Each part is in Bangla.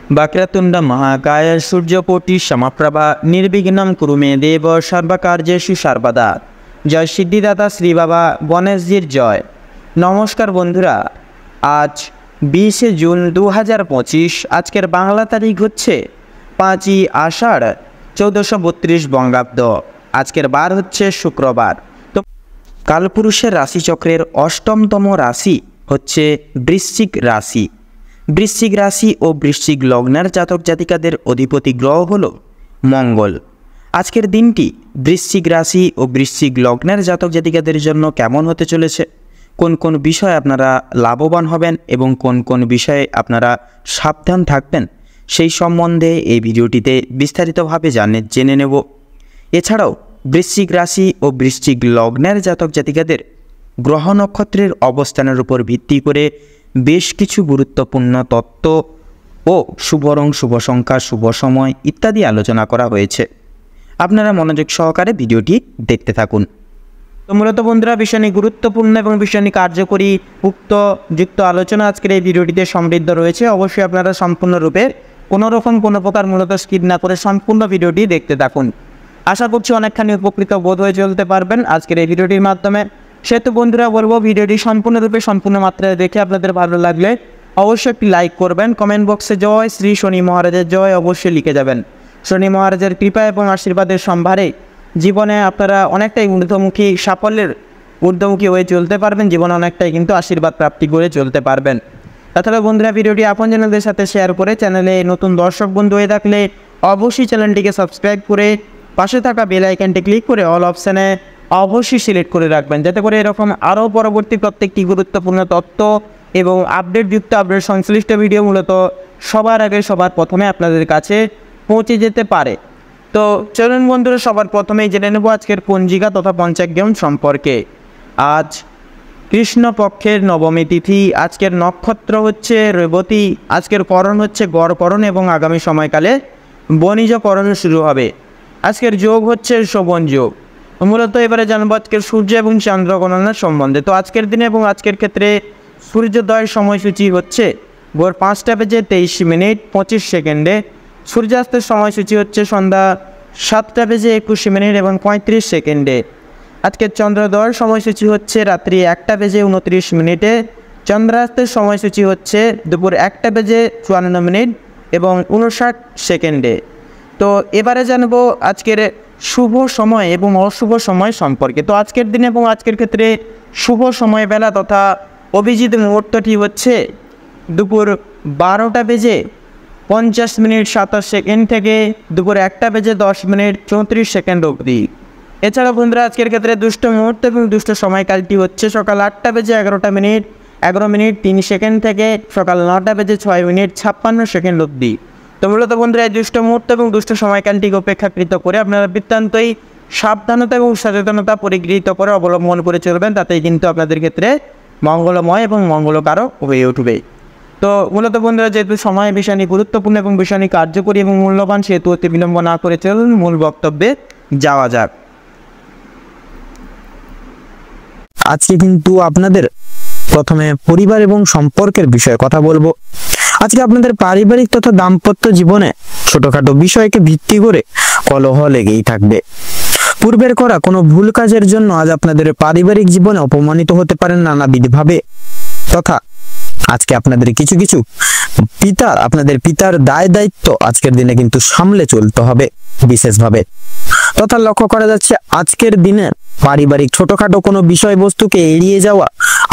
वक्रतुंड महाकाय सूर्यकोटि समप्रभा निर्विघ्नं कुरु मे देव सर्वकार्येषु सर्वदा। जय सिद्धिदाता श्री बाबा गणेशजीर जय। नमस्कार बंधुरा, आज 20 जून 2025। आजकेर बांगला तारीख होच्छे 5 आषाढ़ 1432 बंगाब्द। आजकेर बार होच्छे शुक्रवार। तो कालपुरुषेर राशिचक्रेर अष्टमतम राशि होच्छे वृश्चिक राशि। वृश्चिक राशि और वृश्चिक लग्नेर जातक जातिकादेर अधिपति ग्रह हलो मंगल। आजकेर दिनटी वृश्चिक राशि और वृश्चिक लग्नेर जातक जातिकादेर जन्य केमन होते चलेछे, कोन कोन विषये आपनारा लाभवान हबेन एबं कोन कोन विषये आपनारा साबधान थाकबेन सेई सम्बन्धे এই ভিডিওটিতে বিস্তারিতভাবে জেনে নেব। এছাড়াও বৃশ্চিক রাশি ও বৃশ্চিক লগ্নের জাতক জাতিকাদের গ্রহ নক্ষত্রের অবস্থানের উপর ভিত্তি করে বেশ কিছু গুরুত্বপূর্ণ তত্ত্ব ও শুভ রং, শুভ সংখ্যা, শুভ সময় ইত্যাদি আলোচনা করা হয়েছে। আপনারা মনোযোগ সহকারে ভিডিওটি দেখতে থাকুন। তো মূলত বন্ধুরা, ভীষণ গুরুত্বপূর্ণ এবং ভীষণ কার্যকরী যুক্ত আলোচনা আজকের এই ভিডিওটিতে সমৃদ্ধ রয়েছে। অবশ্যই আপনারা সম্পূর্ণরূপে কোনো প্রকার মূলত স্কিপ না করে সম্পূর্ণ ভিডিওটি দেখতে থাকুন। আশা করছি অনেকখানি উপকৃত বোধ হয়ে চলতে পারবেন আজকের এই ভিডিওটির মাধ্যমে। সেহেতু বন্ধুরা বলবো, ভিডিওটি সম্পূর্ণরূপে সম্পূর্ণ মাত্রায় দেখে আপনাদের ভালো লাগলে অবশ্যই একটি লাইক করবেন। কমেন্ট বক্সে জয় শ্রী শনি মহারাজের জয় অবশ্যই লিখে যাবেন। শনি মহারাজের কৃপা এবং আশীর্বাদের সম্ভারে জীবনে আপনারা অনেকটাই ঊর্ধ্বমুখী হয়ে চলতে পারবেন। জীবনে অনেকটাই কিন্তু আশীর্বাদ প্রাপ্তি করে চলতে পারবেন। তাছাড়া বন্ধুরা, ভিডিওটি আপনজনদের সাথে শেয়ার করে চ্যানেলে নতুন দর্শক বন্ধু হয়ে থাকলে অবশ্যই চ্যানেলটিকে সাবস্ক্রাইব করে পাশে থাকা বেল আইকনটি ক্লিক করে অল অপশানে অবশ্যই সিলেক্ট করে রাখবেন, যাতে করে এরকম আরও পরবর্তী প্রত্যেকটি গুরুত্বপূর্ণ তথ্য এবং আপডেট সংশ্লিষ্ট ভিডিও মূলত সবার আগে সবার প্রথমে আপনাদের কাছে পৌঁছে যেতে পারে। তো চলুন বন্ধুরা, সবার প্রথমেই জেনে নেব আজকের পঞ্জিকা তথা পঞ্চাঙ্গম সম্পর্কে। আজ কৃষ্ণপক্ষের নবমী তিথি। আজকের নক্ষত্র হচ্ছে রেবতী। আজকের করণ হচ্ছে গড়করণ এবং আগামী সময়কালে বণিজকরণ শুরু হবে। আজকের যোগ হচ্ছে শোভন যোগ। মূলত এবারে জানবো আজকের সূর্য এবং চন্দ্র গণনার সম্বন্ধে। তো আজকের দিনে এবং আজকের ক্ষেত্রে সূর্যোদয়ের সময়সূচি হচ্ছে ভোর 5:23:25 সূর্যাস্তের সময়সূচি হচ্ছে সন্ধ্যা 7:21 এবং 35 আজকের চন্দ্রোদয়ের সময়সূচি হচ্ছে রাত্রি 1:29 চন্দ্রাস্তের সময়সূচি হচ্ছে দুপুর 1:54 এবং 59 তো এবারে জানবো আজকের শুভ সময় এবং অশুভ সময় সম্পর্কে। তো আজকের দিনে এবং আজকের ক্ষেত্রে শুভ সময় বেলা তথা অভিজিৎ মুহূর্তটি হচ্ছে দুপুর 12:50:27 থেকে দুপুর 1:10:34 অবধি। এছাড়া বন্ধুরা, আজকের ক্ষেত্রে দুষ্ট মুহূর্ত এবং দুষ্ট সময়কালটি হচ্ছে সকাল 8:11:03 থেকে সকাল 9:06:56 অবধি। তো মূলত বন্ধুরা, এই দুষ্ট মুহূর্ত এবং দুষ্ট সময়কালটিকে উপেক্ষাকৃত করে আপনারা বৃত্তান্তই সাবধানতা এবং সচেতনতা পরিগৃহীত করে অবলম্বন করে চলবেন। তাতেই কিন্তু আপনাদের ক্ষেত্রে মঙ্গলময় এবং মঙ্গলকারক হয়ে উঠবে। তো মূলত বন্ধুরা, যেহেতু সময় ভীষণই গুরুত্বপূর্ণ এবং ভীষণই কার্যকরী এবং মূল্যবান, সেহেতু অতি বিলম্ব না করে চলুন মূল বক্তব্যে যাওয়া যাক। আজকে কিন্তু আপনাদের প্রথমে পরিবার এবং সম্পর্কের বিষয়ে কথা বলবো। আজকে আপনাদের পারিবারিক তথা দাম্পত্য জীবনে ছোটখাটো বিষয়কে ভিত্তি করে কলহ লেগেই থাকবে। পূর্বের করা কোনো ভুল কাজের জন্য আজ আপনাদের পারিবারিক জীবনে অপমানিত হতে পারেন নানাবিধভাবে, তথা আজকে আপনাদের কিছু আপনাদের পিতার দায় দায়িত্ব আজকের দিনে কিন্তু সামলে চলতে হবে বিশেষভাবে। তথা লক্ষ্য করা যাচ্ছে আজকের দিনে পারিবারিক ছোটখাটো কোনো বিষয়বস্তুকে এড়িয়ে যাওয়া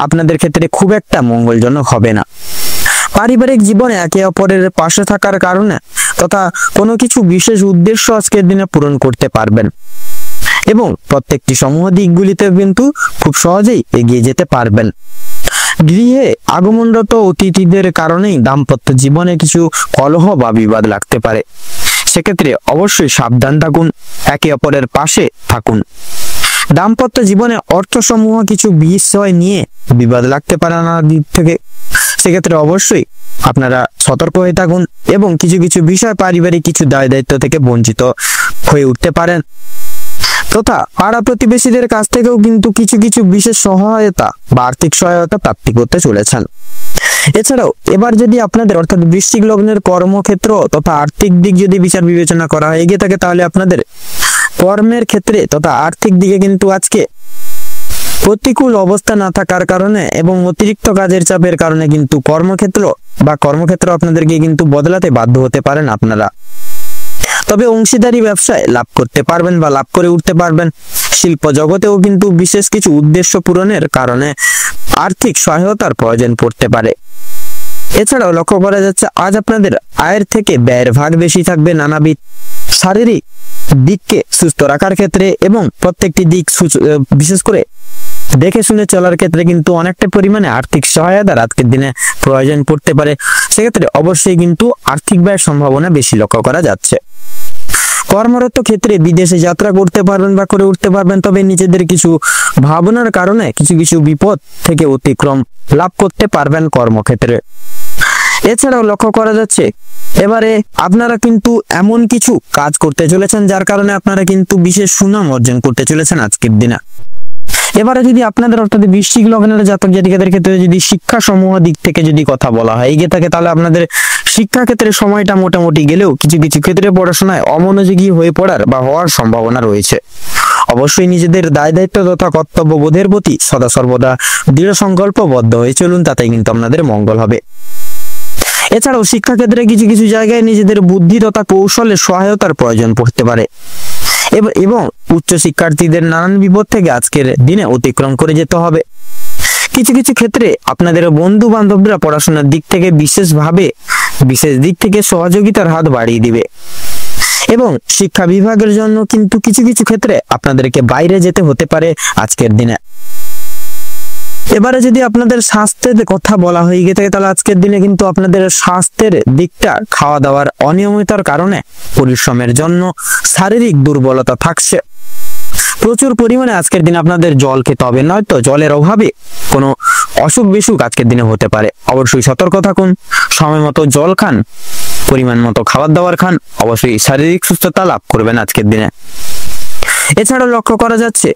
আপনাদের ক্ষেত্রে খুব একটা মঙ্গলজনক হবে না। পারিবারিক জীবনে একে অপরের পাশে থাকার কারণে তথা কোনো কিছু বিশেষ উদ্দেশ্য আজকের দিনে পূরণ করতে পারবেন এবং প্রত্যেকটি সমূহ দিকগুলিতে কিন্তু খুব সহজেই এগিয়ে যেতে পারবেন। গৃহে আগমনরত অতিথিদের কারণেই দাম্পত্য জীবনে কিছু কলহ বা বিবাদ লাগতে পারে। সেক্ষেত্রে অবশ্যই সাবধান থাকুন, একে অপরের পাশে থাকুন। দাম্পত্য জীবনে অর্থসমূহ কিছু বিষয় নিয়ে বিবাদ লাগতে পারে নানা দিক থেকে। সেক্ষেত্রে অবশ্যই আপনারা সতর্ক হয়ে থাকুন এবং কিছু বিষয় পারিবারিক কিছু দায় দায়িত্ব থেকে বঞ্চিত হয়ে উঠতে পারেন। তথা পাড়া প্রতিবেশীদের কাছ থেকেও কিন্তু কিছু বিশেষ সহায়তা বা আর্থিক সহায়তা প্রাপ্তি করতে চলেছেন। এছাড়াও এবার যদি আপনাদের অর্থাৎ বৃশ্চিক লগ্নের কর্মক্ষেত্র তথা আর্থিক দিক যদি বিচার বিবেচনা করা হয়ে গিয়ে থাকে, তাহলে আপনাদের কর্মের ক্ষেত্রে তথা আর্থিক দিকে কিন্তু আজকে প্রতিকূল অবস্থা না থাকার কারণে এবং অতিরিক্ত কাজের চাপের কারণে কিন্তু কর্মক্ষেত্র আপনাদেরকে কিন্তু বদলাতে বাধ্য হতে পারেন আপনারা। তবে অংশীদারি ব্যবসায় লাভ করতে পারবেন বা লাভ করে উঠতে পারবেন। শিল্প জগতেও কিন্তু বিশেষ কিছু উদ্দেশ্য পূরণের কারণে আর্থিক সহায়তার প্রয়োজন পড়তে পারে। এছাড়াও লক্ষ্য করা যাচ্ছে আজ আপনাদের আয়ের থেকে ব্যয়ের ভাগ বেশি থাকবে। নানাবিধ শারীরিক দিককে সুস্থ রাখার ক্ষেত্রে এবং প্রত্যেকটি দিক বিশেষ করে দেখে শুনে চলার ক্ষেত্রে কিন্তু অনেকটা পরিমাণে আর্থিক সহায়তার আজকের দিনে প্রয়োজন পড়তে পারে। সেক্ষেত্রে অবশ্যই কিন্তু আর্থিক ব্যয়ের সম্ভাবনা বেশি লক্ষ্য করা যাচ্ছে। কর্মরত ক্ষেত্রে বিদেশে যাত্রা করতে পারবেন বা করে উঠতে পারবেন, তবে নিজেদের কিছু ভাবনার কারণে কিছু বিপদ থেকে অতিক্রম লাভ করতে পারবেন কর্মক্ষেত্রে। এছাড়াও লক্ষ্য করা যাচ্ছে এবারে আপনারা কিন্তু এমন কিছু কাজ করতে চলেছেন যার কারণে আপনারা কিন্তু বিশেষ সুনাম অর্জন করতে চলেছেন আজকের দিনে। এবারে যদি আপনাদের অর্থাৎ বৃশ্চিক লগ্নের জাতক জাতিকাদের ক্ষেত্রে যদি শিক্ষা সমূহ দিক থেকে যদি কথা বলা হয় এগিয়ে থাকে, তাহলে আপনাদের শিক্ষা ক্ষেত্রে সময়টা মোটামুটি গেলেও কিছু ক্ষেত্রে পড়াশোনায় অমনোযোগী হয়ে পড়ার বা হওয়ার সম্ভাবনা রয়েছে। অবশ্যই নিজেদের দায় দায়িত্ব তথা কর্তব্য বোধের প্রতি সদা সর্বদা দৃঢ় সংকল্পবদ্ধ হয়ে চলুন, তাতে কিন্তু আপনাদের মঙ্গল হবে। এছাড়াও শিক্ষাক্ষেত্রে কিছু জায়গায় নিজেদের বুদ্ধি তথা কৌশলের সহায়তার প্রয়োজন পড়তে পারে এবং উচ্চ শিক্ষার্থীদের নানান বিপদ থেকে আজকের দিনে অতিক্রম করে যেতে হবে। কিছু ক্ষেত্রে আপনাদের বন্ধু বান্ধবরা পড়াশোনার দিক থেকে বিশেষ দিক থেকে সহযোগিতার হাত বাড়িয়ে দিবে এবং শিক্ষা বিভাগের জন্য কিন্তু কিছু ক্ষেত্রে আপনাদেরকে বাইরে যেতে হতে পারে আজকের দিনে। এবারে যদি আপনাদের স্বাস্থ্যের কথা বলা হয়ে গিয়ে থাকে, তাহলে আজকের দিনে কিন্তু আপনাদের স্বাস্থ্যের দিকটা খাওয়া দাওয়ার অনিয়মিতার কারণে পরিশ্রমের জন্য শারীরিক দুর্বলতা থাকছে। প্রচুর পরিমাণে আজকের দিনে আপনাদের জল খেতে হবে, নয়তো জলের অভাবে কোনো অসুখ বিসুখ আজকের দিনে হতে পারে। অবশ্যই সতর্ক থাকুন, সময় মতো জল খান, পরিমাণ মতো খাবার দাবার খান, অবশ্যই শারীরিক সুস্থতা লাভ করবেন আজকের দিনে। এছাড়াও লক্ষ্য করা যাচ্ছে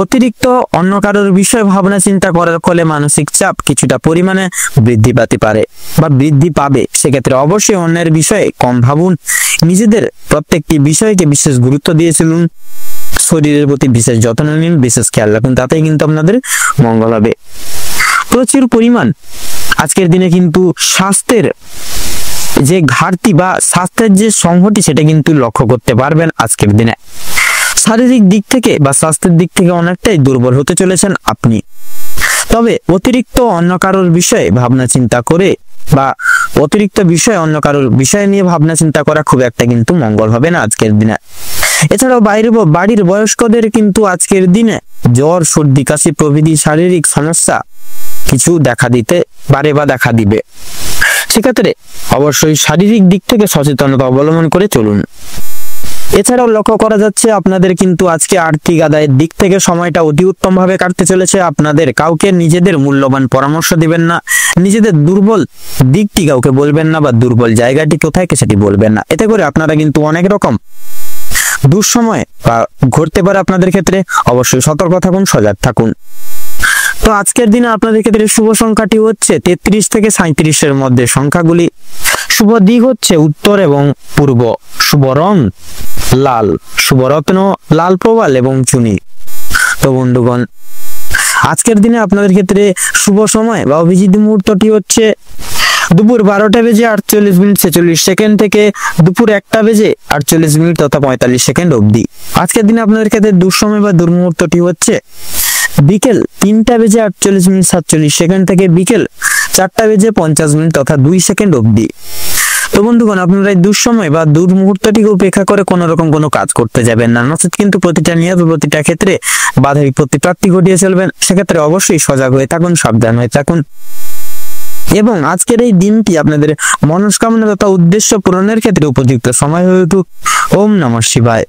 অতিরিক্ত অন্য কারোর বিষয়ে ভাবনা চিন্তা করার ফলে মানসিক চাপ কিছুটা পরিমাণে বৃদ্ধি পেতে পারে বা বৃদ্ধি পাবে। সেক্ষেত্রে অবশ্যই অন্যের বিষয়ে কম ভাবুন, নিজেদের প্রত্যেকটি বিষয়কে বিশেষ গুরুত্ব দিয়ে চলুন, শরীরের প্রতি বিশেষ যত্ন নিন, বিশেষ খেয়াল রাখুন, তাতেই কিন্তু আপনাদের মঙ্গল হবে। প্রচুর পরিমাণ আজকের দিনে কিন্তু স্বাস্থ্যের যে ঘাটতি বা স্বাস্থ্যের যে সংহতি সেটা কিন্তু লক্ষ্য করতে পারবেন আজকের দিনে। শারীরিক দিক থেকে বা স্বাস্থ্যের দিক থেকে অনেকটাই দুর্বল হতে চলেছেন আপনি। তবে অতিরিক্ত অন্য কারোর বিষয়ে ভাবনা চিন্তা করে বা অতিরিক্ত অন্য কারোর বিষয় নিয়ে ভাবনা চিন্তা করা খুব একটা কিন্তু মঙ্গল হবে না আজকের দিনে। এছাড়াও বাড়ির বয়স্কদের কিন্তু আজকের দিনে জ্বর, সর্দি, কাশি প্রভৃতি শারীরিক সমস্যা কিছু দেখা দিবে। সেক্ষেত্রে অবশ্যই শারীরিক দিক থেকে সচেতনতা অবলম্বন করে চলুন। এছাড়াও লক্ষ্য করা যাচ্ছে আপনাদের কিন্তু আজকে আর্থিক আদায়ের দিক থেকে সময়টা অতি উত্তম ভাবে কাটতে চলেছে। আপনাদের কাউকে নিজেদের মূল্যবান পরামর্শ দিবেন না, নিজেদের দুর্বল দিকটি কাউকে বলবেন না বা দুর্বল জায়গাটি কোথায় সেটি বলবেন না। এতে করে আপনারা কিন্তু অনেক রকম দুঃসময় বা ঘটতে পারে আপনাদের ক্ষেত্রে। অবশ্যই সতর্ক থাকুন, সজাগ থাকুন। তো আজকের দিনে আপনাদের ক্ষেত্রে শুভ সংখ্যাটি হচ্ছে 33 থেকে 37-এর মধ্যে সংখ্যাগুলি। শুভ দিক হচ্ছে উত্তর এবং পূর্ব। শুভ রং লাল। শুভ রত্ন লাল প্রবাল এবং চুনি। তো বন্ধুগণ, আজকের দিনে আপনাদের ক্ষেত্রে শুভ সময় বা অভিজিৎ মুহূর্তটি হচ্ছে দুপুর 12টা বেজে 48 মিনিট 46 সেকেন্ড থেকে দুপুর 1টা বেজে 48 মিনিট তথা 45 সেকেন্ড অবধি। আজকের দিনে আপনাদের ক্ষেত্রে দুঃসময় বা দুর্মুহূর্তটি হচ্ছে বিকেল 3টা বেজে 48 মিনিট 47 সেকেন্ড থেকে বিকেল 4টা বেজে 50 মিনিট তথা 2 সেকেন্ড অবধি। তো বন্ধুগণ, আপনারা এই দুঃসময় বা দুর্মুহূর্তটিকে উপেক্ষা করে কোনো রকম কোনো কাজ করতে যাবেন না, নচেত কিন্তু প্রতিটা ক্ষেত্রে বাধা বিপত্তি প্রাপ্তি ঘটিয়ে চলবেন। সেক্ষেত্রে অবশ্যই সজাগ হয়ে থাকুন, সাবধান হয়ে থাকুন এবং আজকের এই দিনটি আপনাদের মনস্কামনা তথা উদ্দেশ্য পূরণের ক্ষেত্রে উপযুক্ত সময় হয়ে উঠুক। ওম নমঃ শিবায়।